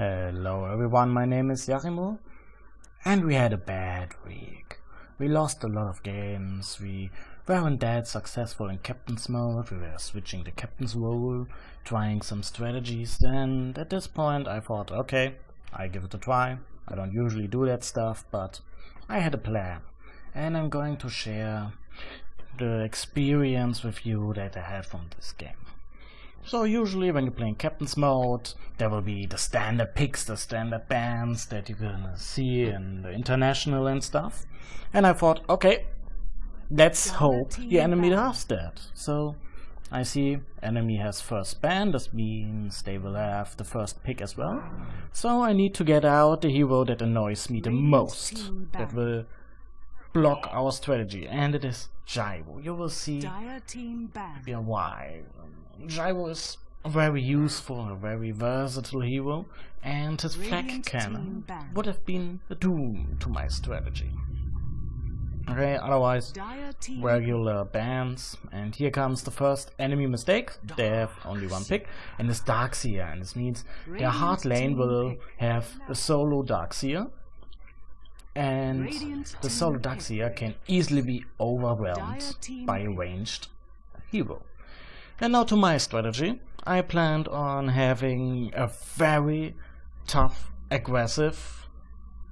Hello everyone, my name is Yarimo, and we had a bad week. We lost a lot of games, we weren't that successful in Captain's mode, we were switching the Captain's role, trying some strategies, and at this point I thought, okay, I give it a try. I don't usually do that stuff, but I had a plan, and I'm going to share the experience with you that I had from this game. So usually when you're playing Captain's mode, there will be the standard picks, the standard bans that you're gonna see in the international and stuff. And I thought, okay, let's hope the enemy does that. So I see enemy has first ban, this means they will have the first pick as well. So I need to get out the hero that annoys me the most, that will block our strategy, and it is Gyro. You will see why. Gyro is a very useful, a very versatile hero, and his flag cannon would have been the doom to my strategy. Okay, otherwise regular bans, and here comes the first enemy mistake. They have only one pick, and it's Darkseer, and this means their hard lane will have a solo Darkseer, and the solo Darkseer can easily be overwhelmed by a ranged hero. And now to my strategy. I planned on having a very tough, aggressive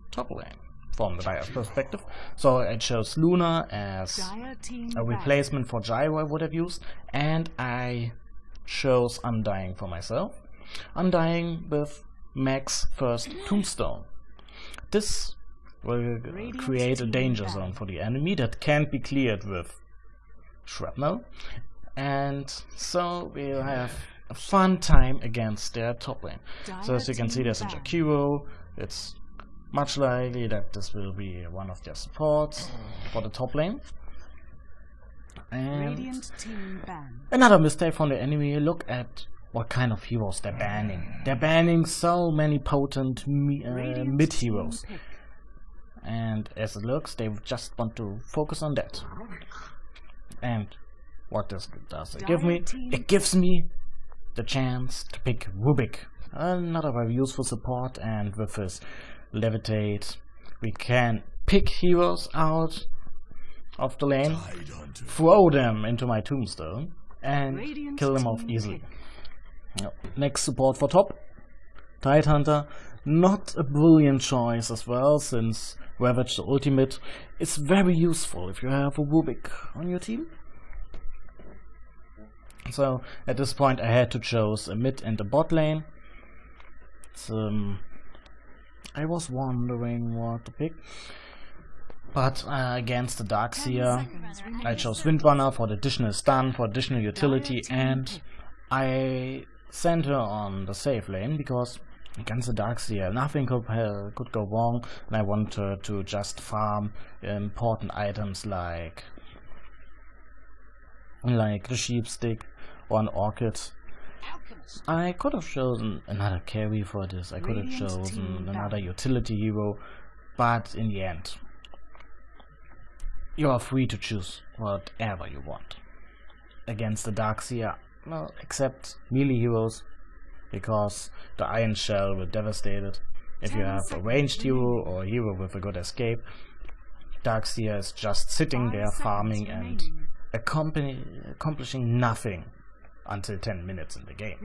top lane from the buyer's perspective. So I chose Luna as a replacement for Gyro I would have used, and I chose Undying for myself. Undying with max first Tombstone. This will create a danger zone for the enemy that can't be cleared with Shrapnel. And so we'll have a fun time against their top lane. So as you can see, there's a Jakiro. It's much likely that this will be one of their supports for the top lane. And another mistake from the enemy, look at what kind of heroes they're banning. They're banning so many potent mid heroes. And as it looks, they just want to focus on that. And what does it give me? It gives me the chance to pick Rubik, another very useful support, and with his Levitate we can pick heroes out of the lane, throw them into my Tombstone, and kill them off easily. Next support for top, Tidehunter. Not a brilliant choice as well, since Ravage the ultimate is very useful if you have a Rubik on your team. So at this point I had to choose a mid and a bot lane. So, I was wondering what to pick, but against the Darkseer I chose Windrunner for the additional stun, for additional utility, and I sent her on the safe lane because against the Darkseer nothing could go wrong, and I wanted her to just farm important items like the sheepstick or an orchid. I could have chosen another carry for this, I could have chosen another utility hero, but in the end you are free to choose whatever you want against the Darkseer, well, except melee heroes, because the Iron Shell will devastate it. If you have a ranged hero or a hero with a good escape, Darkseer is just sitting there farming and accomplishing nothing until 10 minutes in the game.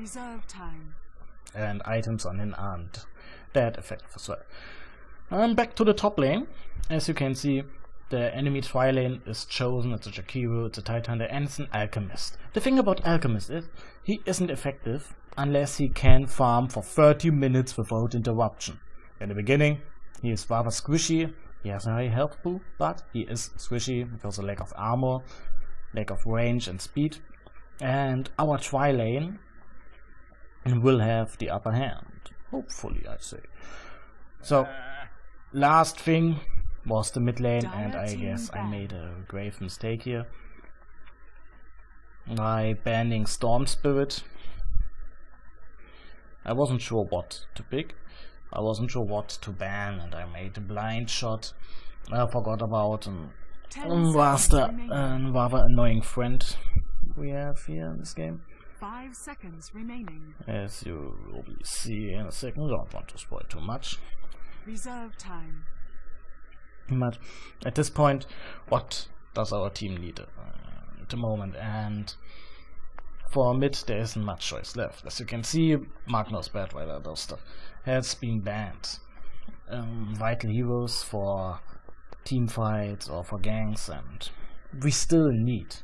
And items on him aren't that effective as well. Back to the top lane. As you can see, the enemy tri lane is chosen. It's a Jakiro, it's a Tidehunter, and it's an Alchemist. The thing about Alchemist is he isn't effective unless he can farm for 30 minutes without interruption. In the beginning he is rather squishy, he has a high health pool, but he is squishy because of lack of armor, lack of range and speed, and our tri lane will have the upper hand, hopefully, I say. So last thing was the mid lane, and I guess I made a grave mistake here by banning Storm Spirit. I wasn't sure what to pick, I wasn't sure what to ban, and I made a blind shot. I forgot about rather annoying friend we have here in this game. 5 seconds remaining. As you will see in a second, don't want to spoil too much. Reserve time. But at this point, what does our team need at the moment? And for mid, there isn't much choice left. As you can see, Magnus Badrider, those stuff, has been banned. Vital heroes for team fights or for ganks, and we still need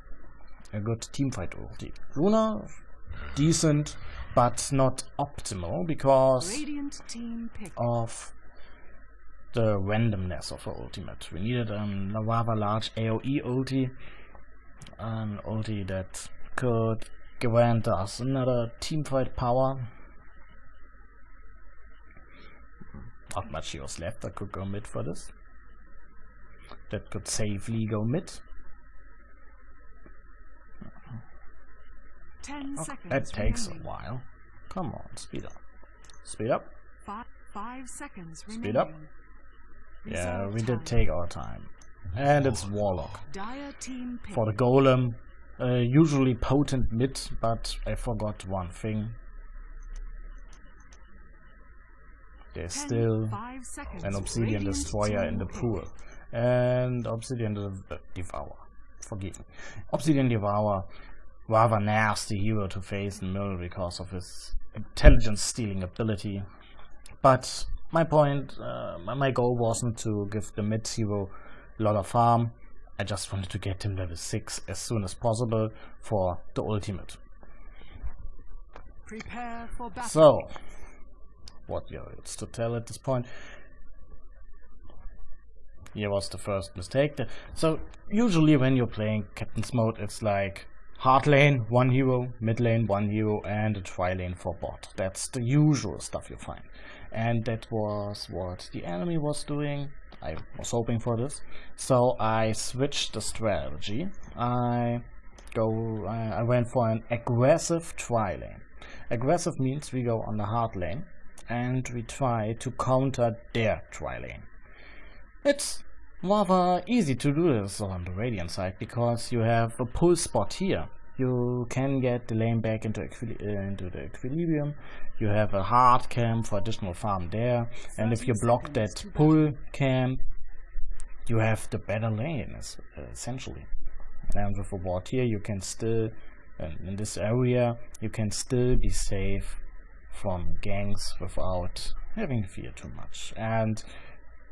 a good team fight ulti. Luna, decent, but not optimal because Radiant team pick. of the randomness of her ultimate. We needed a rather large AoE ulti, an ulti that could grant us another teamfight power. Not much heroes left that could go mid for this. That could safely go mid. 10 seconds. That takes a remaining. while. Come on, speed up. Speed up. 5 seconds remaining. Speed up. Yeah, Reserve we time. did take our time. And it's Warlock. Dire team pick. For the golem, usually potent mid, but I forgot one thing. There's 10, still 5 seconds. an Obsidian Radiant Destroyer in team the pick. pool. And Obsidian Devourer. Forgive me. Obsidian Devourer, rather nasty hero to face in middle because of his intelligence stealing ability. But my point, my goal wasn't to give the mid hero a lot of farm. I just wanted to get him level 6 as soon as possible for the ultimate. Prepare for battle. So, what it's to tell at this point. Here was the first mistake. So usually when you're playing Captain's mode, it's like hard lane, one hero, mid lane, one hero, and a tri lane for bot. That's the usual stuff you find. And that was what the enemy was doing. I was hoping for this. So I switched the strategy. I went for an aggressive tri lane. Aggressive means we go on the hard lane and we try to counter their tri lane. It's rather easy to do this on the Radiant side because you have a pull spot here. You can get the lane back into the equilibrium. You have a hard camp for additional farm there, and if you block that pull camp, you have the better lane essentially. And with a ward here, you can still, in this area, you can still be safe from ganks without having to fear too much. And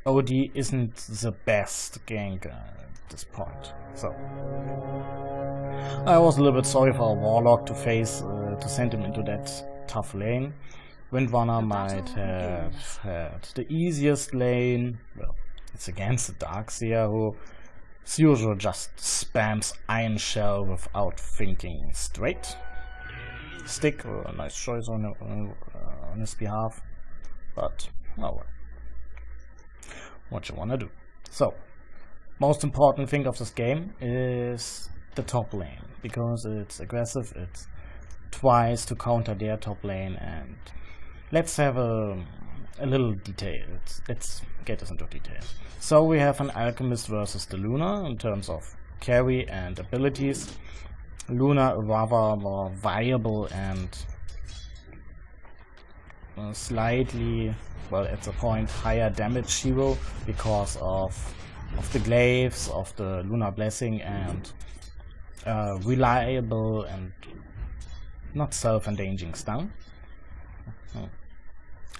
OD isn't the best gank at this point, so I was a little bit sorry for a Warlock to face, to send him into that tough lane. Windrunner might have had the easiest lane. Well, it's against the Darkseer, who as usual just spams Iron Shell without thinking straight. Stick, a nice choice on his behalf, but oh well. What you wanna do. So, most important thing of this game is the top lane, because it's aggressive, it tries to counter their top lane, and let's have a little detail. Let's get this into detail. So we have an Alchemist versus the Luna in terms of carry and abilities. Luna rather more viable and slightly, well, at the point, higher damage hero because of the glaives, of the Lunar Blessing, and reliable and not self-endangering stun.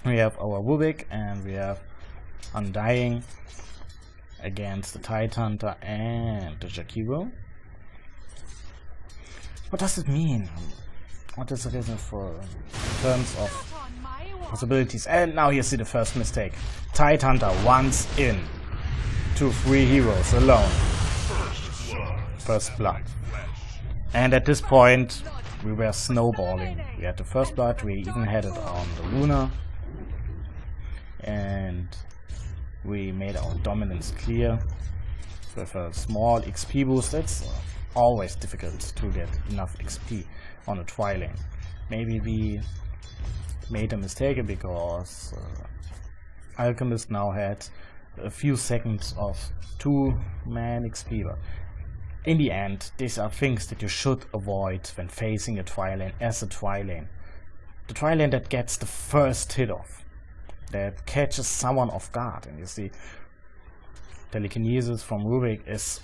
We have our Rubik and we have Undying against the Tidehunter and the Jakiro. What does it mean? What is the reason for in terms of possibilities? And now you see the first mistake. Tidehunter once in to 3 heroes alone. First blood. And at this point we were snowballing. We had the first blood, we even had it on the Luna. And we made our dominance clear with a small XP boost. It's always difficult to get enough XP on a tri lane. Maybe we made a mistake because Alchemist now had a few seconds of 2-man XP, but in the end, these are things that you should avoid when facing a tri-lane as a tri-lane. The tri-lane that gets the first hit off, that catches someone off guard. And you see, telekinesis from Rubik is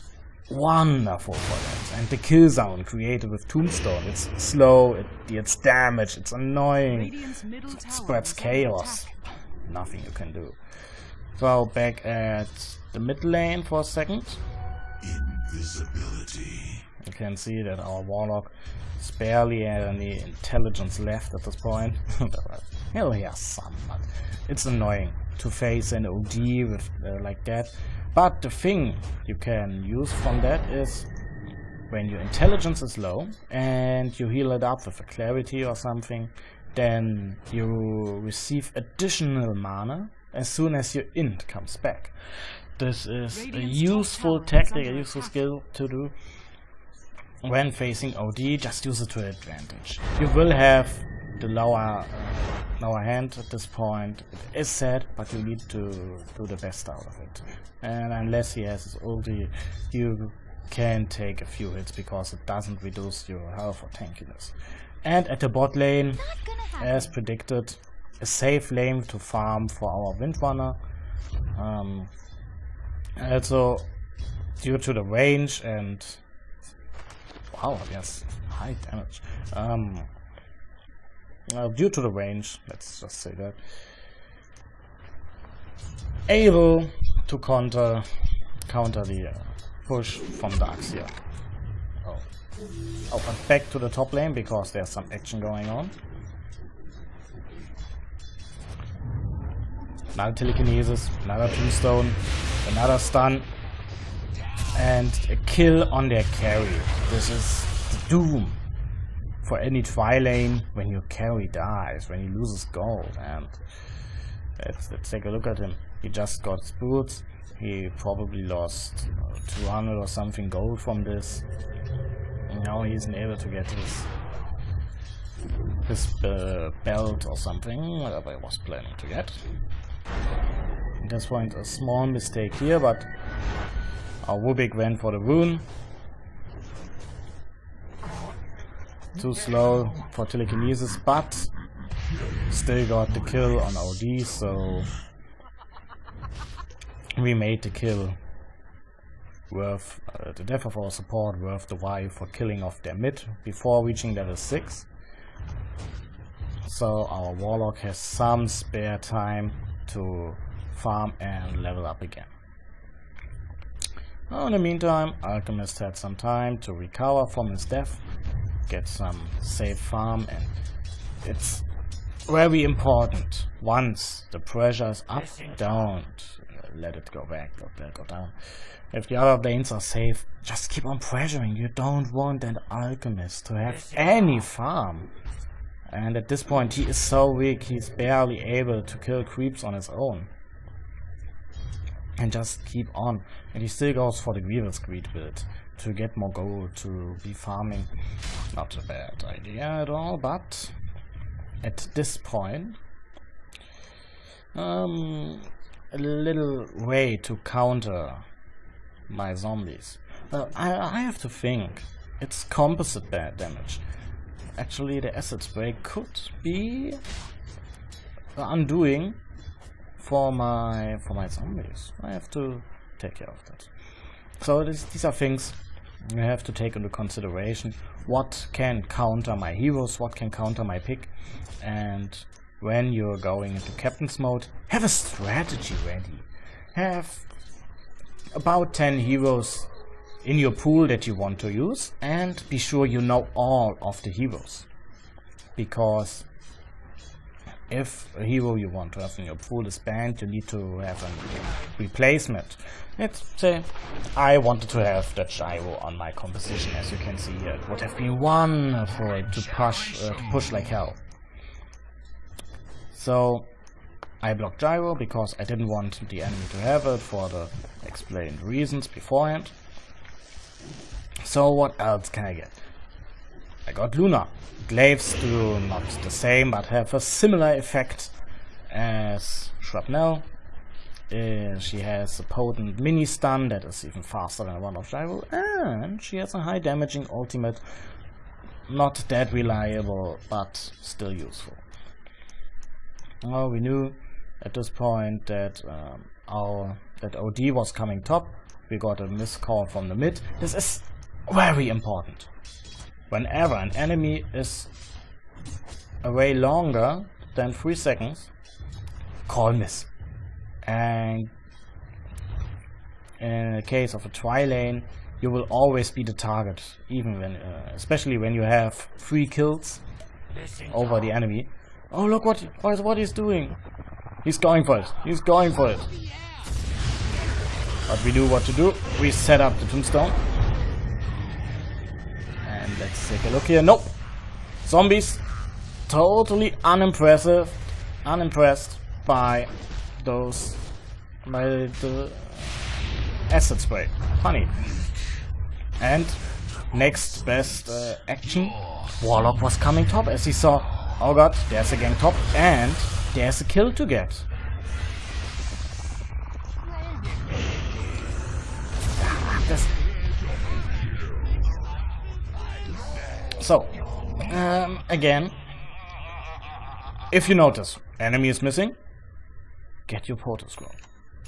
wonderful for that. And the kill zone created with Tombstone, it's slow, it deals damage, it's annoying, it spreads chaos. Nothing you can do. So back at the mid lane for a second. Invisibility. You can see that our Warlock is barely any intelligence left at this point. Hell, he has some, but it's annoying to face an OD with like that. But the thing you can use from that is when your intelligence is low and you heal it up with a clarity or something, then you receive additional mana as soon as your int comes back. This is a useful tactic, a useful skill to do when facing OD. Just use it to advantage. You will have the lower hand at this point. It is sad, but you need to do the best out of it. And unless he has his ulti, you can take a few hits because it doesn't reduce your health or tankiness. And at the bot lane, as predicted, a safe lane to farm for our Windrunner. Also, due to the range and wow, yes, high damage. Due to the range, let's just say that, able to counter the push from the Axia. Oh, and back to the top lane because there's some action going on. Another telekinesis, another tombstone, another stun, and a kill on their carry. This is the doom for any tri-lane when your carry dies, when he loses gold. And let's take a look at him. He just got his boots. He probably lost 200 or something gold from this. And now he isn't able to get his belt or something, whatever I was planning to get. At this point, a small mistake here, but our Rubik went for the rune. Too slow for telekinesis, but still got the kill on OD, so we made the kill worth the death of our support, worth the Y for killing off their mid before reaching level 6. So our Warlock has some spare time to farm and level up again. In the meantime, Alchemist had some time to recover from his death, get some safe farm, and it's very important. Once the pressure is up, don't let it go back, don't let it go down. If the other lanes are safe, just keep on pressuring. You don't want an Alchemist to have any farm. And at this point he is so weak, he's barely able to kill creeps on his own. And just keep on. And he still goes for the Grievous Greed build to get more gold, to be farming. Not a bad idea at all, but at this point, a little way to counter my zombies. I have to think. It's composite bad damage. Actually, the acid spray could be the undoing for my zombies. I have to take care of that. So these are things you have to take into consideration. What can counter my heroes? What can counter my pick? And when you're going into captain's mode, have a strategy ready. Have about 10 heroes in your pool that you want to use, and be sure you know all of the heroes, because if a hero you want to have in your pool is banned, you need to have a replacement. Let's say I wanted to have that gyro on my composition. As you can see here, it would have been wonderful to push like hell. So I blocked gyro because I didn't want the enemy to have it for the explained reasons beforehand. So what else can I get? I got Luna. Glaives do not the same, but have a similar effect as Shrapnel. She has a potent mini stun that is even faster than one of Gyro, and she has a high damaging ultimate. Not that reliable, but still useful. Well, we knew at this point that that OD was coming top. We got a missed call from the mid. This is very important. Whenever an enemy is away longer than 3 seconds, call miss. And in the case of a tri lane, you will always be the target, even when, especially when you have 3 kills over the enemy. Oh, look what he's doing! He's going for it. He's going for it. But we knew what to do. We set up the tombstone. And let's take a look here. Nope. Zombies. Totally unimpressed by the acid spray. Funny. And next best action. Warlock was coming top as he saw. Oh god, there's a gang top and there's a kill to get. So, again, if you notice enemy is missing, get your portal scroll.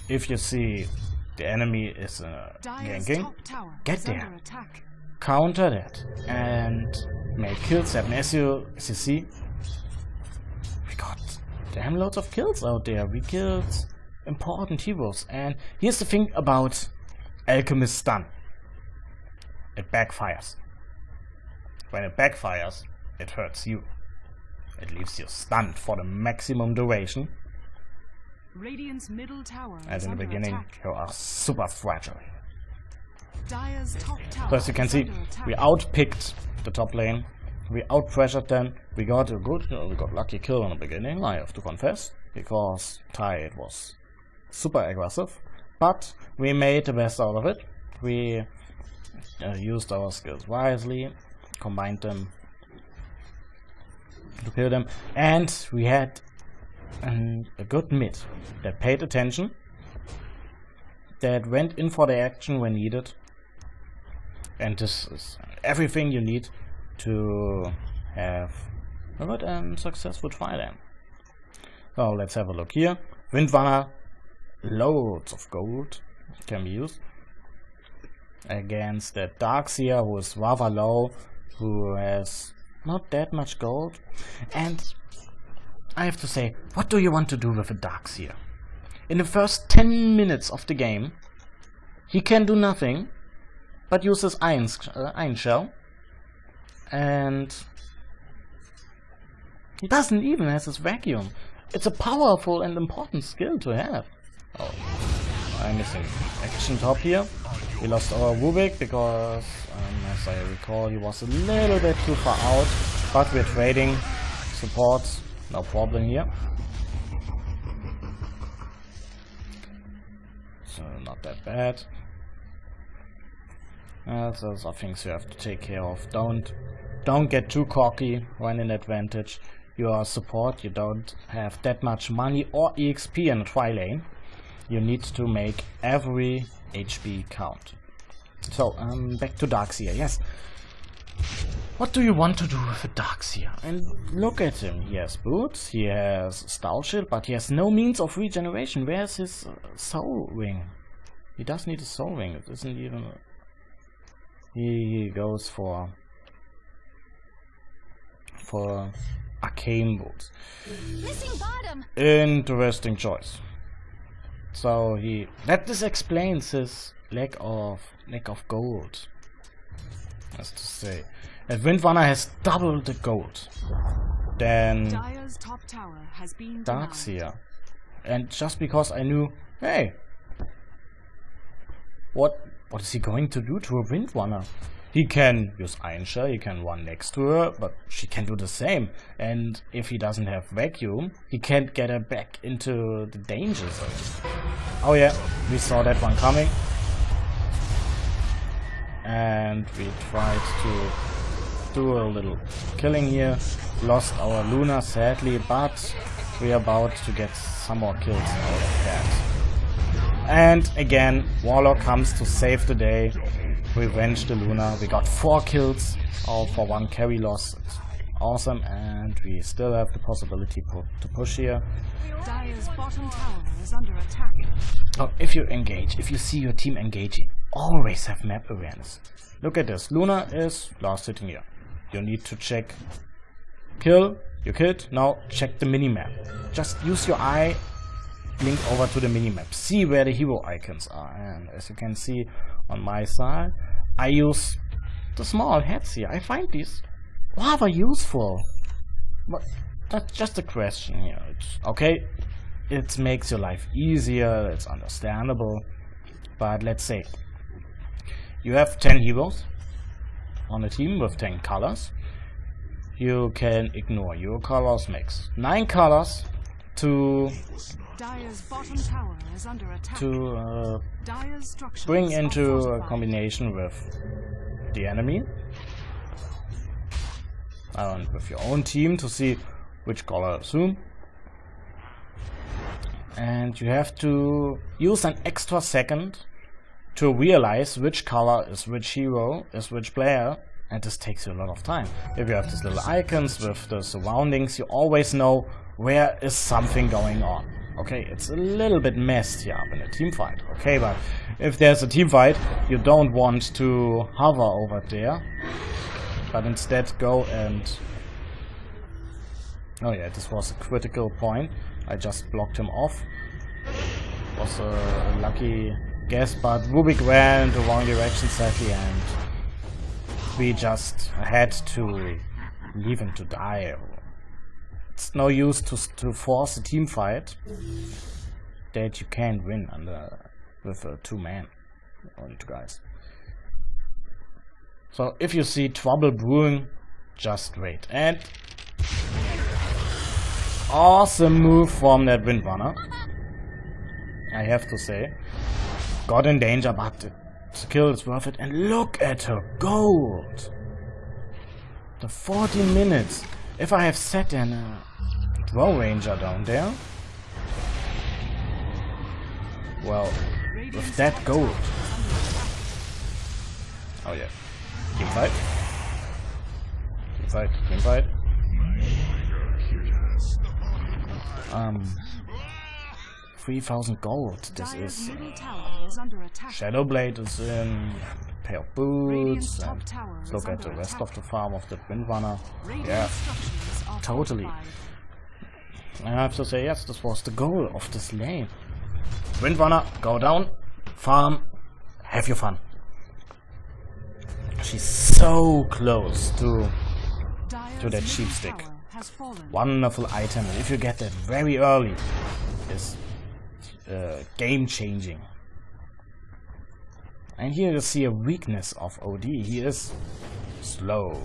If you see the enemy is ganking, get there, counter that, and make kills happen. As you see, we got damn loads of kills out there. We killed important heroes, and here's the thing about Alchemist stun. It backfires. When it backfires, it hurts you. It leaves you stunned for the maximum duration. Radiant's middle tower And in the beginning, you are super fragile. Dire's top tower So as you can see, we outpicked the top lane. We outpressured them. We got a good, we got lucky kill in the beginning, I have to confess, because Tide was super aggressive. But we made the best out of it. We used our skills wisely, combined them to kill them, and we had a good mid that paid attention, that went in for the action when needed, and this is everything you need to have a good and successful tri-lane. So let's have a look here. Windrunner, loads of gold can be used against that Darkseer, who is rather low, who has not that much gold. And I have to say, what do you want to do with a Darkseer? In the first 10 minutes of the game, he can do nothing but use his Iron Shell, and he doesn't even have his vacuum. It's a powerful and important skill to have. Oh, I'm missing action top here. We lost our Rubik because, as I recall, he was a little bit too far out, but we're trading support, no problem here. So not that bad. Those are things you have to take care of. Don't get too cocky when in advantage. You are support, you don't have that much money or EXP in a tri-lane. You need to make every HP count. So, back to Darkseer, yes. What do you want to do with a Darkseer? And look at him. He has boots, he has Stout Shield, but he has no means of regeneration. Where's his soul ring? He does need a soul ring. It isn't even... He goes for arcane boots. Missing bottom. Interesting choice. So this explains his lack of gold. As to say, if Windrunner has double the gold, then Dire's top tower has been Darkseer. And just because I knew, hey, what is he going to do to a Windrunner? He can use Iron Shell, he can run next to her, but she can do the same. And if he doesn't have vacuum, he can't get her back into the danger zone. Oh yeah, we saw that one coming. And we tried to do a little killing here. Lost our Luna sadly, but we're about to get some more kills out of that. And again, Warlock comes to save the day. Revenge the Luna. We got 4 kills, all for 1 carry loss. It's awesome, and we still have the possibility to push here. Dire's bottom tower is under attack. Oh, if you engage, if you see your team engaging, always have map awareness. Look at this. Luna is last hitting here. You need to check. Kill. You killed. Now check the minimap. Just use your eye. Blink over to the minimap. See where the hero icons are. And as you can see on my side, I use the small heads here. I find these rather useful. But that's just a question here. It's okay. It makes your life easier. It's understandable. But let's say you have 10 heroes on a team with 10 colors. You can ignore your colors mix. 9 colors to Dire's bottom tower is under attack. Dire's structures bring into are a combination with the enemy and with your own team to see which color is whom. And you have to use an extra second to realize which color is which hero, is which player, and this takes you a lot of time. If you have these little icons with the surroundings, you always know where is something going on. Okay, it's a little bit messed here up in a team fight. Okay, but if there's a team fight, you don't want to hover over there, but instead go and... Oh yeah, this was a critical point. I just blocked him off. Was a lucky guess, but Rubik ran in the wrong direction sadly, and we just had to leave him to die. It's no use to force a team fight that you can't win with 2 men or 2 guys. So if you see trouble brewing, just wait. And awesome move from that Windrunner, I have to say. Got in danger, but the kill is worth it. And look at her gold! The 14 minutes. If I have set in a Drow Ranger down there, well, with that gold. Oh yeah. Team fight. Team fight. Team fight. 3,000 gold. This is Shadowblade is in, pair of boots, and let's look at the rest of the farm of the Windrunner. Yeah, totally. I have to say, yes, this was the goal of this lane. Windrunner, go down, farm, have your fun. She's so close to that sheep stick. Wonderful item. If you get that very early, is game changing. And here you see a weakness of OD. He is slow.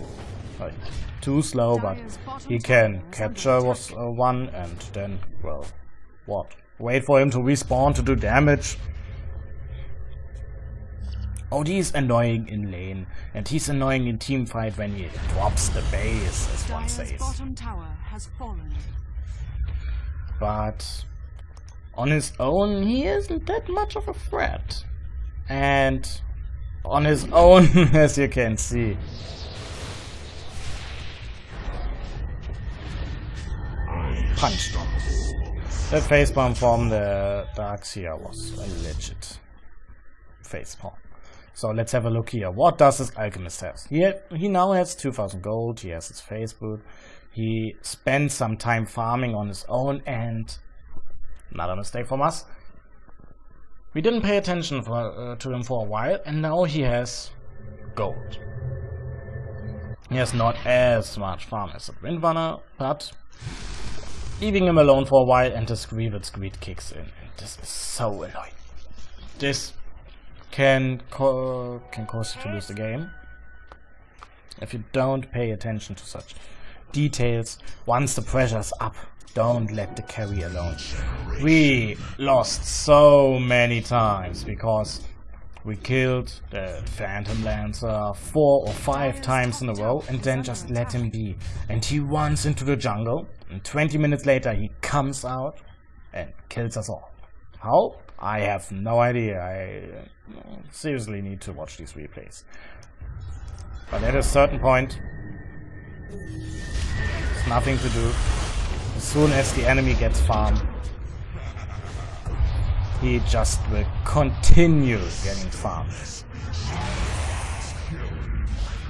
Too slow, but he can capture one and then, well, what? Wait for him to respawn to do damage. OD is annoying in lane, and he's annoying in teamfight when he drops the base, as one says. But on his own, he isn't that much of a threat. And on his own, as you can see. Punched. That facepalm from the Darkseer was a legit facepalm. So let's have a look here. What does this alchemist have? He now has 2,000 gold. He has his face boot. He spent some time farming on his own, and another mistake from us. We didn't pay attention to him for a while, and now he has gold. He has not as much farm as a Windrunner, but leaving him alone for a while, and the Screed kicks in. And this is so annoying. This can cause you to lose the game if you don't pay attention to such details. Once the pressure's up, don't let the carry alone. We lost so many times because we killed the Phantom Lancer 4 or 5 times in a row and then just let him be. And he runs into the jungle, and 20 minutes later he comes out and kills us all. How? I have no idea. I seriously need to watch these replays. But at a certain point, there's nothing to do. As soon as the enemy gets farmed, he just will continue getting farmed.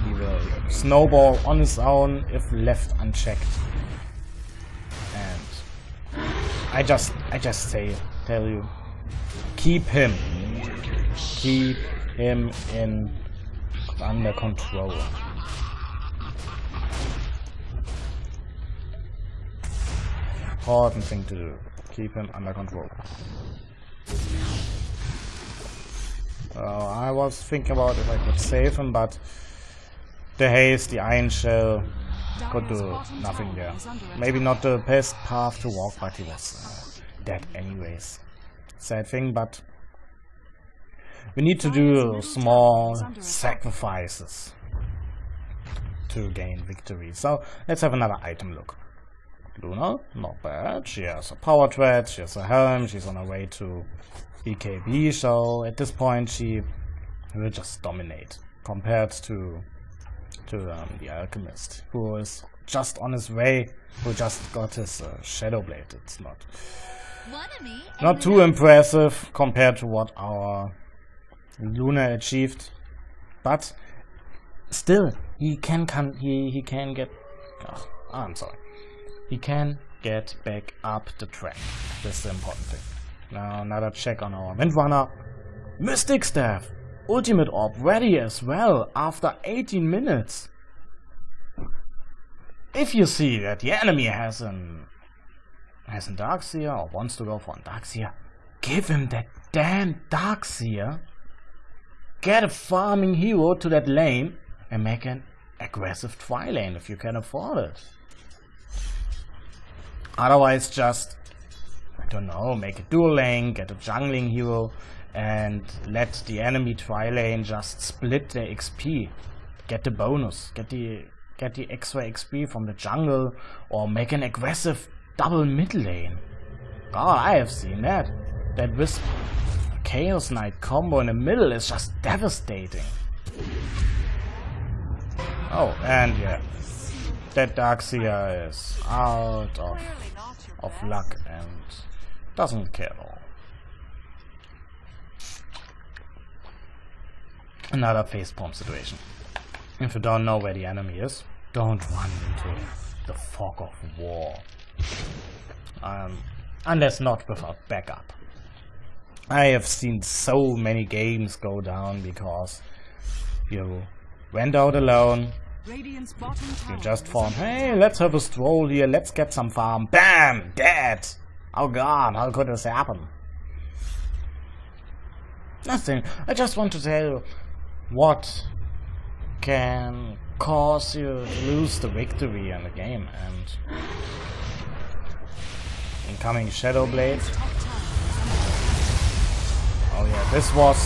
He will snowball on his own if left unchecked. And I just tell you, keep him under control. Important thing to do. Keep him under control. I was thinking about if I could save him, but the haste, the iron shell, could do nothing there. Maybe not the best path to walk, but he was dead anyways. Sad thing, but we need to do small sacrifices to gain victory. So let's have another item look. Luna, not bad. She has a power thread, she has a helm, she's on her way to BKB, so at this point she will just dominate compared to the alchemist, who is just on his way, who just got his shadow blade. It's not too impressive compared to what our Luna achieved, but still he can get. Oh, I'm sorry. He can get back up the track. That's the important thing. Now another check on our Windrunner. Mystic Staff, Ultimate Orb ready as well after 18 minutes. If you see that the enemy has an Darkseer or wants to go for a Darkseer, give him that damn Darkseer. Get a farming hero to that lane and make an aggressive tri-lane if you can afford it. Otherwise, just, I don't know, make a dual lane, get a jungling hero, and let the enemy tri-lane just split their XP. Get the bonus, get the extra XP from the jungle, or make an aggressive double mid lane. God, I have seen that. That Wisp Chaos Knight combo in the middle is just devastating. Oh, and yeah. That Darkseer is out of luck and doesn't care at all. Another facepalm situation. If you don't know where the enemy is, don't run into the fog of war. Unless not without backup. I have seen so many games go down because you went out alone. You just thought, hey, let's have a stroll here, let's get some farm. Bam! Dead! Oh god, how could this happen? Nothing. I just want to tell you what can cause you to lose the victory in the game. And incoming Shadow Blade. Oh yeah, this was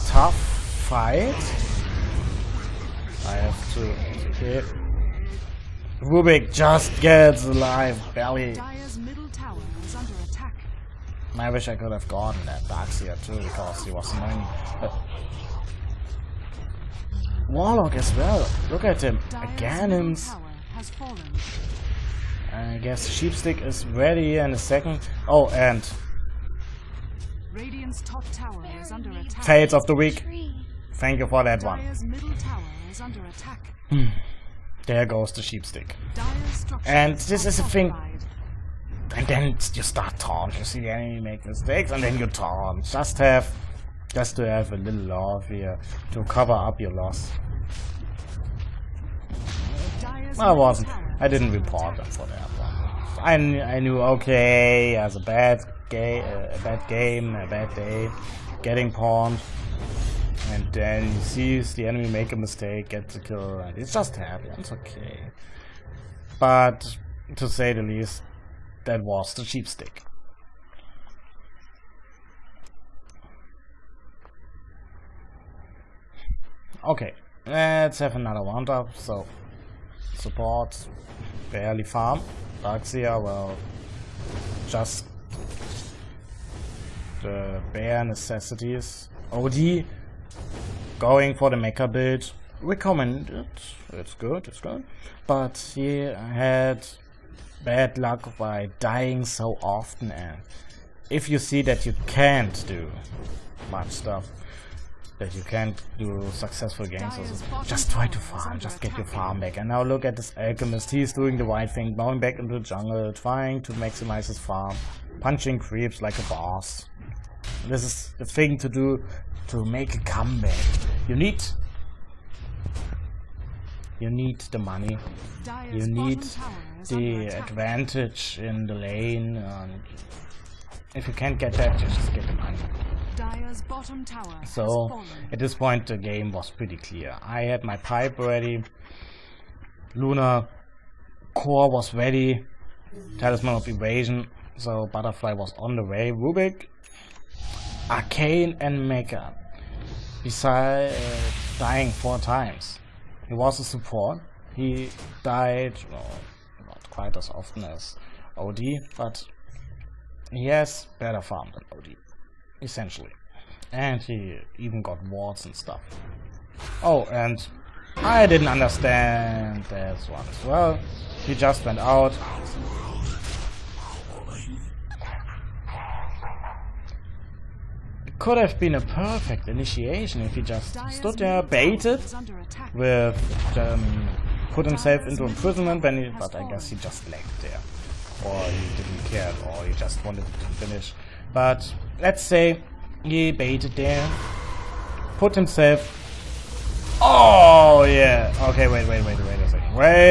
a tough fight. I have to hit. Rubik just gets alive, barely. I wish I could have gotten that Darkseer too, because he was annoying. But Warlock as well. Look at him. Again, I guess Sheepstick is ready in a second. Oh, and Fates of the Week. Thank you for that one. There goes the Sheepstick. And this is a thing. And then you start taunt. You see the enemy make mistakes, and then you taunt. Just to have a little love here to cover up your loss. I didn't report them for that one. I knew, okay, as a bad game, a bad day, getting pawned. And then he sees the enemy make a mistake, gets a kill, and it's just happens, okay. But, to say the least, that was the Sheepstick. Okay, let's have another roundup. So, support, barely farm. Darkseer, well, just the bare necessities. OD going for the mecha build, recommended. It's good, but he had bad luck by dying so often, and if you see that you can't do much stuff, that you can't do successful games, just try to farm, just get your farm back. And now look at this alchemist, he's doing the right thing, going back into the jungle, trying to maximize his farm, punching creeps like a boss. This is the thing to do to make a comeback. You need the money, you need the advantage in the lane, and if you can't get that, you just get the money. So at this point the game was pretty clear. I had my pipe ready, Luna core was ready, Talisman of Evasion, so Butterfly was on the way, Rubik, Arcane and Mecha. Besides dying 4 times. He was a support. He died, well, not quite as often as OD, but he has better farm than OD, essentially. And he even got wards and stuff. Oh, and I didn't understand that one as well. He just went out. It could have been a perfect initiation if he just stood there, baited, with put himself into imprisonment, but I guess he just lagged there. Or he didn't care, or he just wanted to finish. But let's say he baited there, put himself. Oh yeah. Okay, wait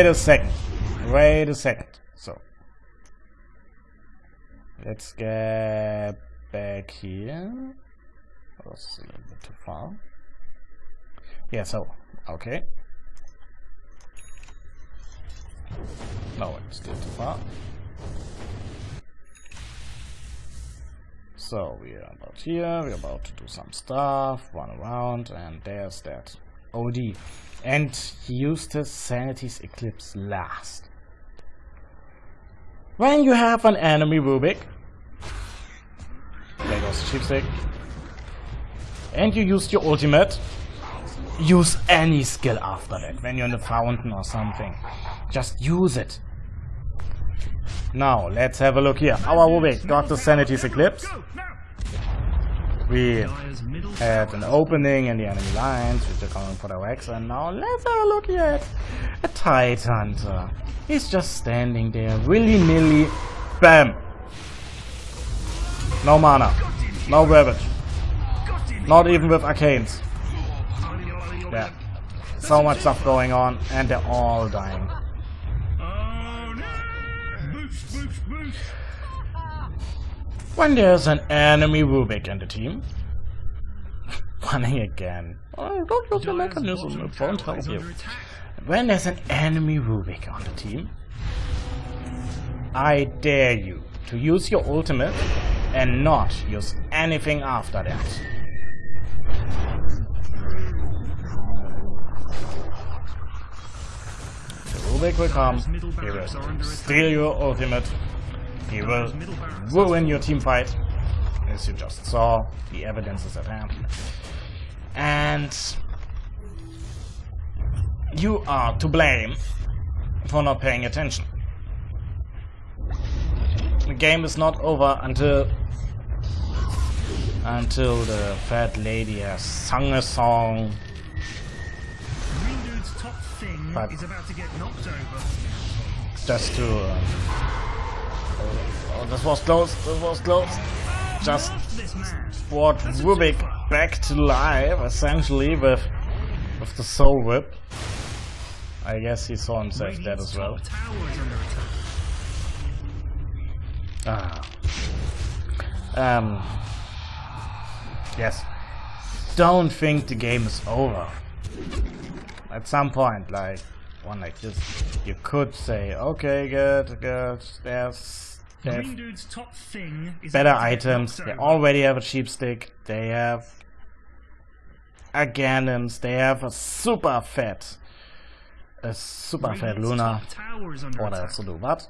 a second. So let's get back here. That was a little bit too far. Yeah. So okay. No, it's still too far. So we are about here, we're about to do some stuff, run around, and there's that OD. And he used his Sanity's Eclipse last. When you have an enemy Rubik, there goes the Sheepstick, and you used your ultimate, use any skill after that. When you're in the fountain or something, just use it. Now, let's have a look here. Our Rubik got the Sanity's Eclipse. We had an opening in the enemy lines, which are coming for the Rex, and now let's have a look here at a Tide Hunter. He's just standing there, willy-nilly, bam! No mana, no ravage, not even with arcanes. Yeah, so much stuff going on, and they're all dying. When there's an enemy Rubik in the team, running again. Oh, don't use the mechanism, it won't help you. When there's an enemy Rubik on the team, I dare you to use your ultimate and not use anything after that. The Rubik will come, he will steal your ultimate. He will ruin your team fight, as you just saw. The evidence is at hand. And you are to blame for not paying attention. The game is not over until the fat lady has sung a song. But just to oh, this was close. Just brought Rubik back to life, essentially, with the soul whip. I guess he saw himself dead as well. Yes. Don't think the game is over. At some point, like one like this, you could say, okay, good, there's better items, they already have a Sheepstick, they have a Ganons, they have a super fat Luna, what else to do, but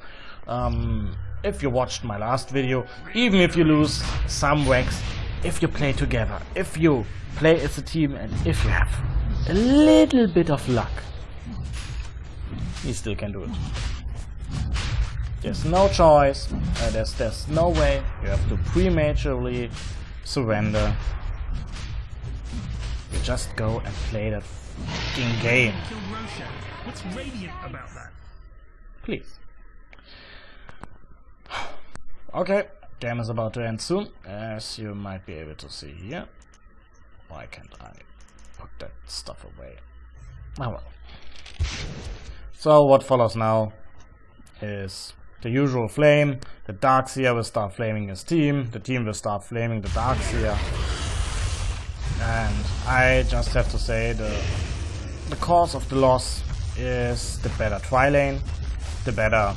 if you watched my last video, even if you lose some ranks, if you play together, if you play as a team, and if you have a little bit of luck, you still can do it. There's no choice, there's no way. You have to prematurely surrender. You just go and play that f***ing game. What's radiant about that? Please. Okay, game is about to end soon, as you might be able to see here. Why can't I put that stuff away? Oh well. So what follows now is the usual flame. The Darkseer will start flaming his team. The team will start flaming the Darkseer. And I just have to say the cause of the loss is the better tri lane, the better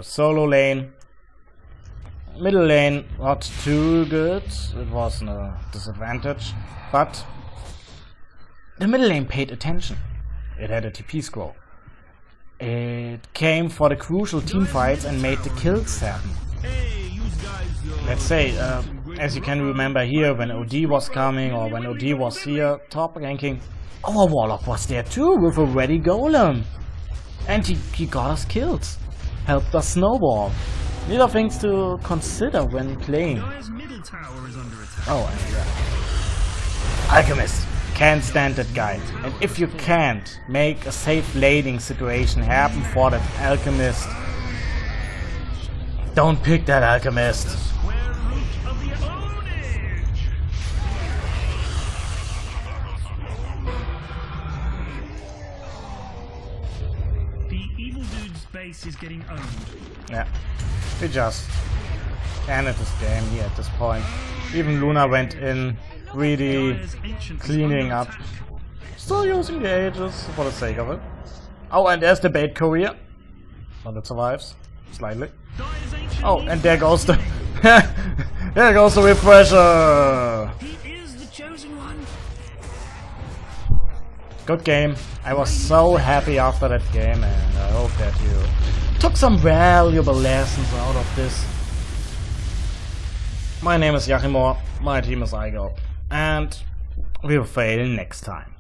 solo lane. Middle lane not too good, it was a disadvantage, but the middle lane paid attention. It had a TP scroll. It came for the crucial team fights and made the kills happen. Let's say, as you can remember here, when OD was coming or when OD was here top ranking, our Warlock was there too with a ready golem. And he got us kills. Helped us snowball. These are things to consider when playing. Oh, and Alchemist. Can't stand that guy. And if you can't make a safe laning situation happen for that Alchemist, don't pick that Alchemist. The evil dude's base is getting owned. Yeah, we just ended this game here at this point. Even Luna went in, really cleaning up. Still using the Aegis for the sake of it. Oh, and there's the bait courier. But it survives, slightly. Oh, and there goes the there goes the refresher. He is the chosen one. Good game. I was so happy after that game, and I hope that you took some valuable lessons out of this. My name is Yachimor, my team is iGelp, and we'll fail next time.